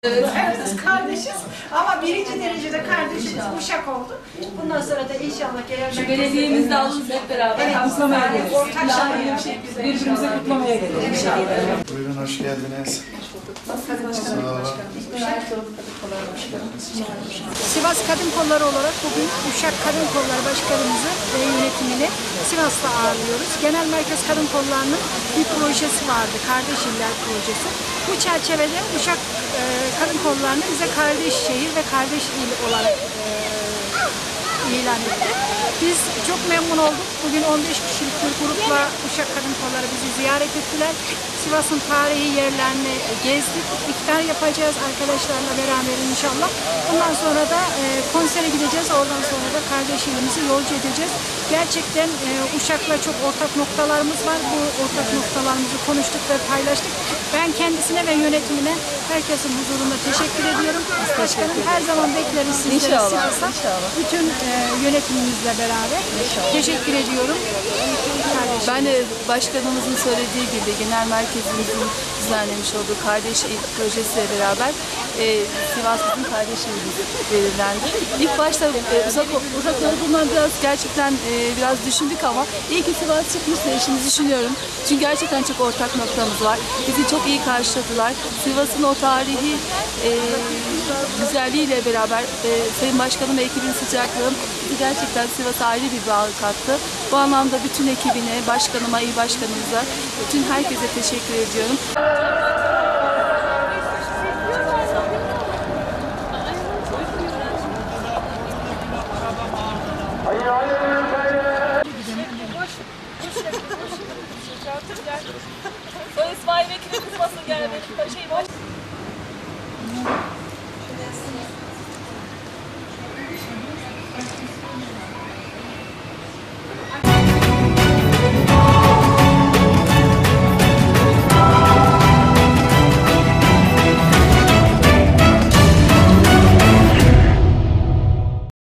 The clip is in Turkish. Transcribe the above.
Hepimiz kardeşiz ama birinci derecede kardeşimiz Uşak oldu. Bundan sonra da inşallah genel belediyemizle alırız hep beraber. evet, kutlamaya geliriz. ortak şahane Birbirimize kutlamaya geliriz. Buyurun, hoş geldiniz. Sivas Kadın Kolları olarak bugün Uşak Kadın Kolları Başkanımızı ve yönetimini Sivas'ta ağırlıyoruz. Genel Merkez Kadın Kolları'nın bir projesi vardı, Kardeş İller Projesi. Bu çerçevede Uşak Kadın Kolları'nı bize kardeş şehir ve kardeş il olarak ilan etti. Biz çok memnun olduk. Bugün 15 kişilik bir grupla Uşak Kadın Kolları bizi ziyaret ettiler. Sivas'ın tarihi yerlerini gezdik. İftar yapacağız arkadaşlarla beraber inşallah. Bundan sonra da konsere gideceğiz. Oradan sonra da kardeş ilimizi yolcu edeceğiz. Gerçekten Uşak'la çok ortak noktalarımız var. Bu ortak noktalarımızı konuştuk ve paylaştık. Ben kendisine ve yönetimine herkesin huzurunda teşekkür ediyorum. Başkanım her zaman bekleriz sizleri Sivas'a. Bütün yönetimimizle beraber. Teşekkür ediyorum. Ben de başkanımızın söylediği gibi genel merkezimizin düzenlemiş olduğu Kardeş İl projesiyle beraber Sivas bizim kardeş ilimiz belirlendi. İlk başta uzak olduğundan gerçekten biraz düşündük ama iyi ki Sivas çıkmışsa işimizi düşünüyorum. Çünkü gerçekten çok ortak noktamız var. Bizi çok iyi karşıladılar. Sivas'ın o tarihi güzelliğiyle beraber Sayın Başkanım ve ekibin sıcaklığı bizi gerçekten Sivas'a ayrı bir bağ kattı. Bu anlamda bütün ekibine, başkanıma, il başkanımıza, bütün herkese teşekkür ediyorum.